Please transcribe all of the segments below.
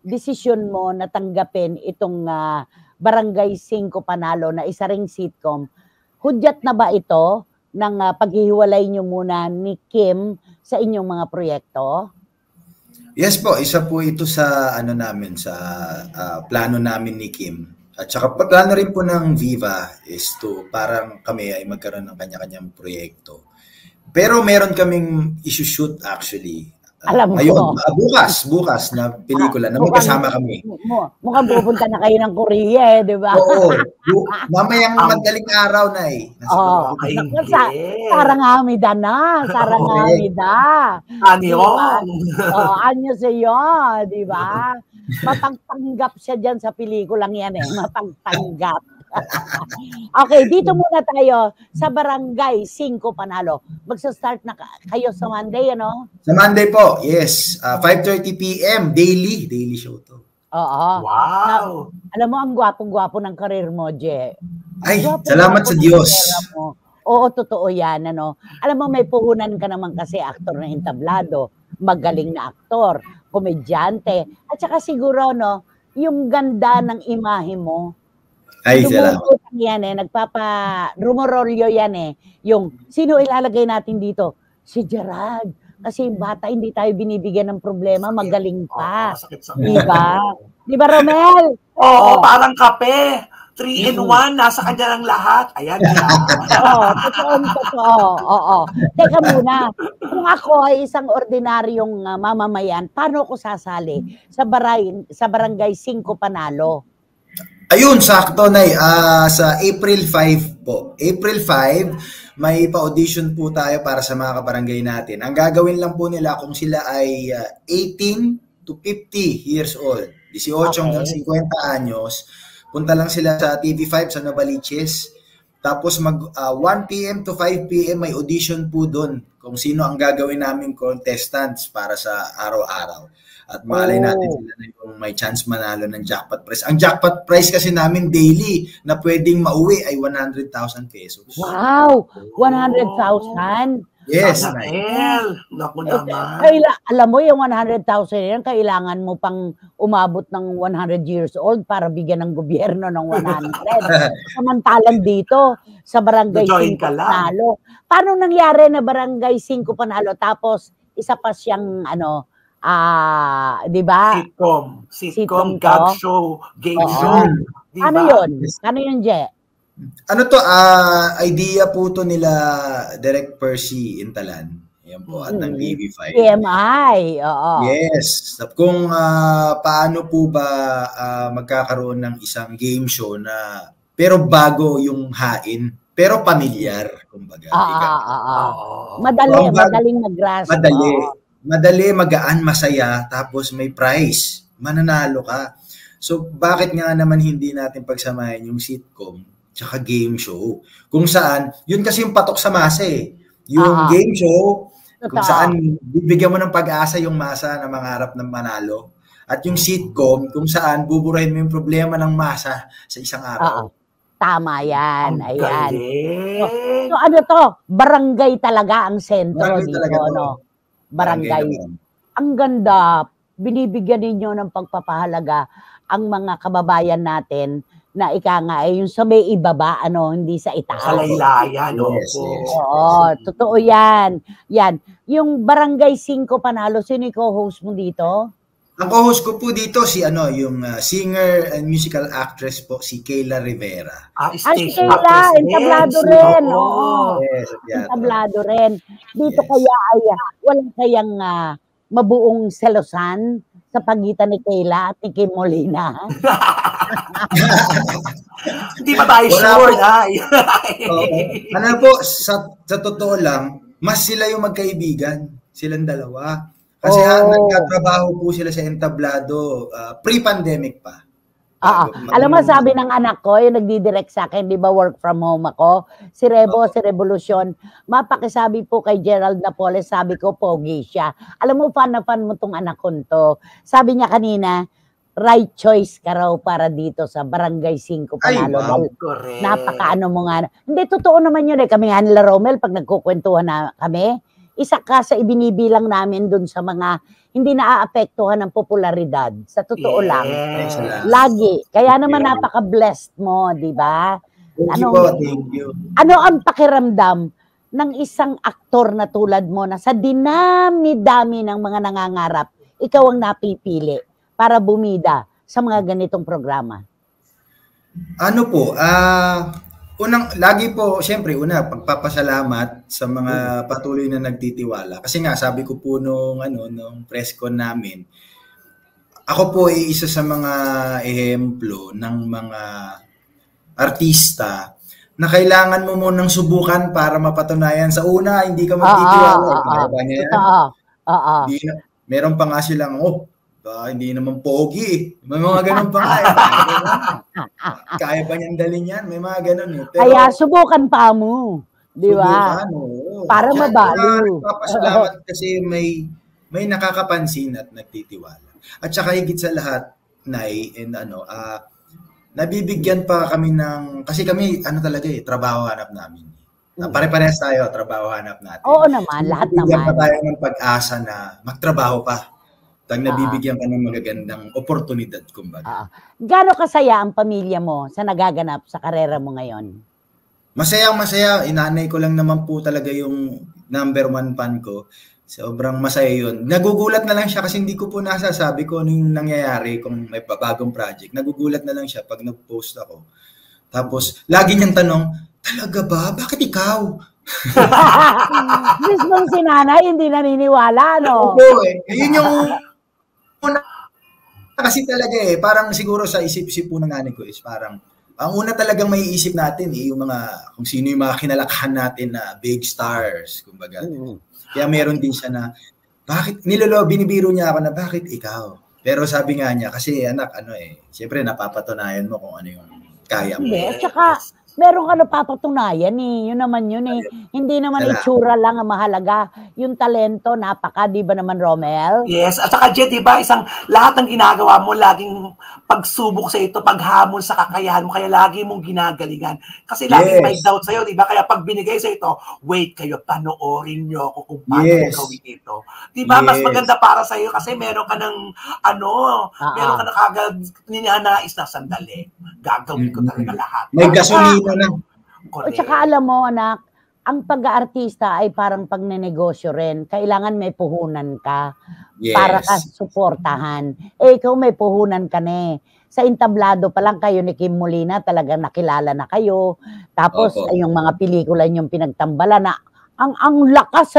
desisyon mo na tanggapin itong Barangay 5 Panalo na isa ring sitcom, hudyat na ba ito ng paghihiwalay nyo muna ni Kim sa inyong mga proyekto? Yes po, isa po ito sa ano namin, sa plano namin ni Kim. At saka plano rin po ng Viva is to parang kami ay magkaroon ng kanya-kanyang proyekto. Pero meron kaming issue-shoot actually. Alam ko. Ayun, bukas na pelikula na may kasama kami. Mukhang pupunta na kayo ng Korea di ba? Oo. Mamayang madaling araw na eh. Sarang Hamida na. Sarang Hamida. Anyo sa'yo, di ba? Mapagtanggap siya dyan sa pelikulang yan eh. Mapagtanggap. Okay, dito muna tayo sa Barangay 5 Panalo. Magsa-start na kayo sa Monday, ano? Sa Monday po, yes. 5:30 p.m. Daily show to. Oo. Wow! Alam mo, ang gwapong-gwapo ng karir mo, Je. Ay, salamat sa Diyos. Oo, totoo yan, ano? Alam mo, may puhunan ka naman kasi aktor na entablado, magaling na aktor, komedyante, at saka siguro, no, yung ganda ng imahe mo. Ay, salamat. Yan eh, rumorolyo yan eh. Yung, sino ilalagay natin dito? Si Gerald. Kasi yung bata, hindi tayo binibigyan ng problema, magaling pa. Diba? Diba, Romel? Oo, parang kape. 3-in-1, nasa kanya lang lahat. Ayan na. Totoo. Oo. Teka muna, kung ako ay isang ordinaryong mamamayan, paano ko sasali sa Barangay 5 Panalo? Ayun, sakto na sa April 5 po. April 5, may pa-audition po tayo para sa mga kabarangay natin. Ang gagawin lang po nila kung sila ay 18 to 50 years old, 18 hanggang 50 anyos, punta lang sila sa TV5 sa Novaliches. Tapos 1 p.m. to 5 p.m. may audition po doon kung sino ang gagawin naming contestants para sa araw-araw. At malay natin sila na yung may chance manalo ng jackpot prize. Ang jackpot prize kasi namin daily na pwedeng mauwi ay 100,000 pesos. Wow! 100,000? Yes. Naku naman. Alam mo, yung 100,000 yan, kailangan mo pang umabot ng 100 years old para bigyan ng gobyerno ng 100. Samantalang dito, sa Barangay 5 Panalo. Paano nangyari na Barangay 5 Panalo? Tapos, isa pa siyang, di ba? Sitcom, gag show, game show. Diba? Ano yun, Je? Ano to, idea po to nila Direk Percy Intalan. Yan po, at ng TV5. TMI, oo. Yes. Kung paano po ba magkakaroon ng isang game show na, pero bago yung hain, pero pamilyar, kumbaga. Madaling mag-grasp. Madali, magaan, masaya, tapos may prize. Mananalo ka. So, bakit nga naman hindi natin pagsamahin yung sitcom tsaka game show? Kung saan, yun kasi yung patok sa masa eh. Yung game show, kung saan bibigyan mo ng pag-asa yung masa na mangarap ng manalo. At yung sitcom, kung saan buburahin mo yung problema ng masa sa isang araw. Tama yan. Ayan. So, ano to? Barangay talaga ang sentro dito, no? Barangay. Ang ganda, binibigyan ninyo ng pagpapahalaga ang mga kababayan natin na ika nga ay yung sa may ibaba, hindi sa itaas. Sa laylayan, Oo, totoo yan. Yan. Yung Barangay 5 Panalo, sino yung co-host mo dito? Ang co-host ko po dito si yung singer and musical actress po, si Kayla Rivera. Si Kayla, entablado rin. Oo. Entablado rin. Dito kaya ay walang kayang mabuong selosan sa pagitan ni Kayla at ni Kim Molina. Hindi pa tayo sure. Ano po, sa totoo lang, mas sila yung magkaibigan. Silang dalawa. Kasi nagkatrabaho po sila sa entablado pre-pandemic pa. Alam mo, sabi ng anak ko, yung nagdidirect sa akin, di ba work from home ako, si Rebo, si Revolution, mapakisabi po kay Gerald Napoles, sabi ko, pogi siya. Alam mo, fan na fan mo tong anak ko to. Sabi niya kanina, right choice ka raw para dito sa Barangay 5 Panalo. Napakaano mo nga. Hindi, totoo naman yun eh. Kami nga nila Romel, pag nagkukwentuhan na kami, isa ka sa ibinibilang namin dun sa mga hindi naaapektuhan ng popularidad. Sa totoo lang. Lagi. Kaya naman napaka-blessed mo, di ba? Thank you. Ano ang pakiramdam ng isang aktor na tulad mo na sa dinami-dami ng mga nangangarap, ikaw ang napipili para bumida sa mga ganitong programa? Ano po, lagi po, syempre, pagpapasalamat sa mga patuloy na nagtitiwala. Kasi nga, sabi ko po nung press con namin, ako po ay isa sa mga ehemplo ng mga artista na kailangan mo munang subukan para mapatunayan. Sa una, hindi ka magtitiwala. Meron pa nga silang, hindi naman pogi. May mga ganun pa nga. Kaya pa niyang dalhin yan. May mga ganun. Pero, kaya subukan pa mo. Di ba? Para mabalo. Papasalamat kasi may nakakapansin at nagtitiwala. At saka higit sa lahat, Nay, and nabibigyan pa kami kasi kami, talaga trabaho hanap namin. Pare-parehas tayo, trabaho hanap natin. Oo naman, lahat naman. Nabibigyan pa tayo ng pag-asa na magtrabaho pa. Nabibigyan ka ng magagandang oportunidad, kumbaga. Gaano kasaya ang pamilya mo sa nagaganap sa karera mo ngayon? Masaya. Inanay ko lang naman po talaga yung number 1 fan ko. Sobrang masaya yun. Nagugulat na lang siya kasi hindi ko po nasasabi kung ano yung nangyayari kung may bagong project. Nagugulat na lang siya pag nag-post ako. Tapos, lagi niyang tanong, talaga ba? Bakit ikaw? Mismong si nanay, hindi naniniwala, no? Oo, yun yung kasi talaga parang siguro sa isip-isip po ng nanay ko is parang, ang una talagang may isip natin yung kung sino yung mga kinalakhan natin na big stars, kumbaga. Kaya meron din siya na, binibiro niya ako na, bakit ikaw? Pero sabi nga niya, kasi anak, siyempre napapatunayan mo kung ano yung kaya mo. At saka, meron ka napapatunayan Yun naman yun Hindi naman itsura lang ang mahalaga. Yung talento, di ba naman, Romel? Yes. At saka, Jet, di ba, lahat ng ginagawa mo, laging pagsubok sa ito, paghamon sa kakayahan mo, kaya lagi mong ginagalingan. Kasi laging may doubt sa'yo, di ba? Kaya pag binigay sa ito, wait kayo, panoorin nyo ako kung paano gawin ito. Di ba? Mas maganda para sa'yo kasi meron ka ng, meron ka na kagad ninanais na sandali. Gagawin ko talaga lahat. May gasolina na. At saka alam mo, anak, ang pag-aartista ay parang pagnenegosyo rin. Kailangan may puhunan ka para ka suportahan. Ikaw may puhunan ka Sa entablado pa lang kayo ni Kim Molina, talagang nakilala na kayo. Tapos, yung mga pelikula yung pinagtambala na, ang lakas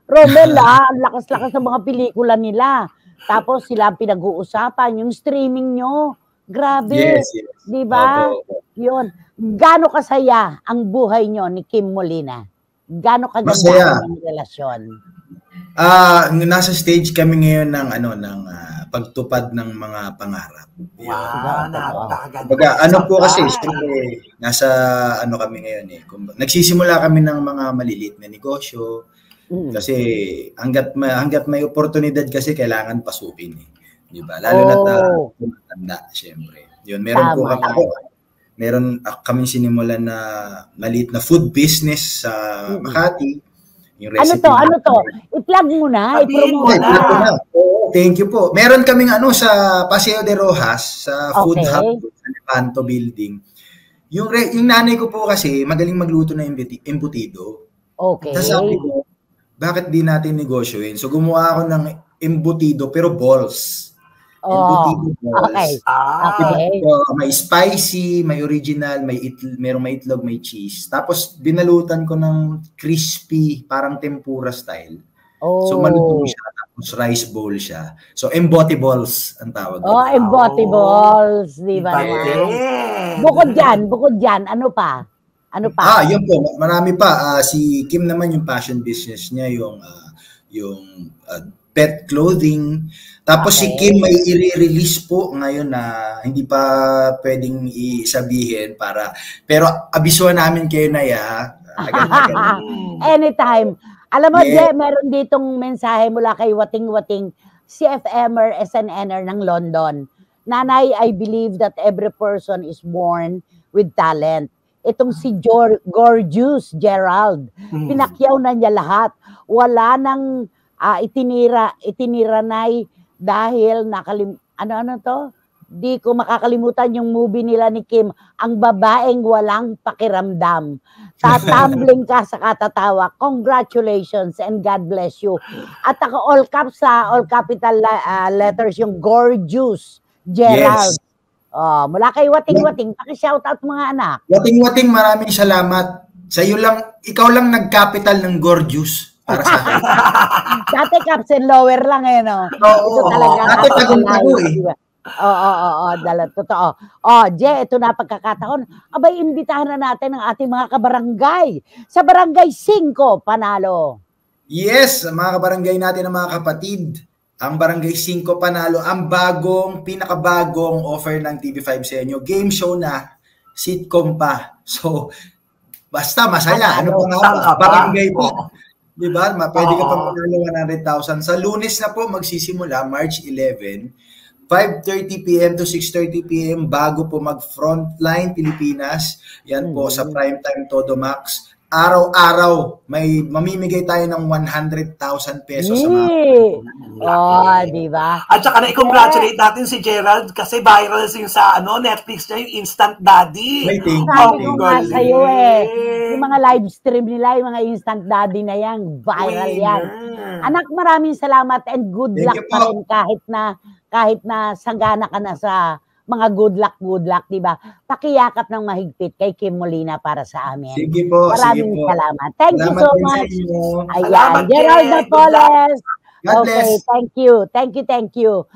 Romel ang lakas-lakas ng mga pelikula nila. Tapos sila ang pinag-uusapan, yung streaming nyo. Grabe. Di ba? Yun. Gaano kasaya ang buhay nyo ni Kim Molina? Gaano kaganda ang relasyon? Nasa stage kami ngayon ng pagtupad ng mga pangarap. Po kasi, siyempre, nasa kami ngayon nagsisimula kami ng mga maliliit na negosyo. Kasi hanggat may oportunidad kasi kailangan pasukin Di ba? Lalo na matanda, siyempre. Yun, meron kaming sinimulan na maliit na food business sa Makati. Yung recipe ano to? I-plug mo na, i-promote na. Thank you po. Meron kaming sa Paseo de Rojas, sa Food Hub, sa Lepanto Building. Yung nanay ko po kasi magaling magluto ng embutido. Tapos sabi ko, bakit di natin negosyoin? So gumawa ako ng embutido pero balls. May spicy, may original, merong may itlog, may cheese. Tapos binalutan ko ng crispy, parang tempura style. So malutong siya, tapos rice bowl siya. So embutibles ang tawag. Embutibles, di ba naman? Bukod dyan, ano pa? Yun po, marami pa. Si Kim naman yung passion business niya, yung pet clothing. Tapos si Kim may i-release po ngayon na hindi pa pwedeng isabihin pero abisuhan namin kayo na Anytime. Alam mo, meron ditong mensahe mula kay Wating-Wating, CFMer, SNNer ng London. Nanay, I believe that every person is born with talent. itong si Gorgeous Gerald. Pinakyaw na niya lahat. Wala nang itinira na dahil ano to? Di ko makakalimutan yung movie nila ni Kim, Ang Babaeng Walang Pakiramdam. Tatambling ka sa katatawa. Congratulations and God bless you. At ako all caps all capital letters yung Gorgeous Gerald. Yes. Mula kay Wating-Wating, paki-shoutout mga anak. Wating-Wating, maraming salamat. Ikaw lang nag-capital ng Gorgeous para sa akin. Dati caps and lower lang no. Ito talaga. Dati tagong-tago Oo, totoo. Jay, ito na pagkakataon. Abay, imbitahan na natin ang ating mga kabarangay sa Barangay 5 Panalo. Yes, mga kabarangay natin, mga kapatid, ang Barangay 5 Panalo, ang pinakabagong offer ng TV5 sa inyo. Game show na, sitcom pa. So, basta masaya. Ano pa nga ba? Barangay pa. Diba? Pwede ka pa manalo 100,000. Sa Lunes na po magsisimula, March 11, 5:30 p.m. to 6:30 p.m. bago po mag-Frontline Pilipinas. Yan po sa Primetime Todo Max. Araw-araw may mamimigay tayo ng 100,000 pesos sa mga di ba? At saka na-congratulate natin si Gerald kasi viral yung sa Netflix na yung Instant Daddy. Sabi ko nga sa'yo yung mga live stream nila, yung mga Instant Daddy na yan, viral yan. Anak, maraming salamat and good luck pa rin kahit na sanggana ka na sa mga good luck, di ba? Pakiyakap ng mahigpit kay Kim Molina para sa amin. Sige po, maraming salamat. Thank you so much. Ayan, Gerald Napoles. God bless. Okay, thank you.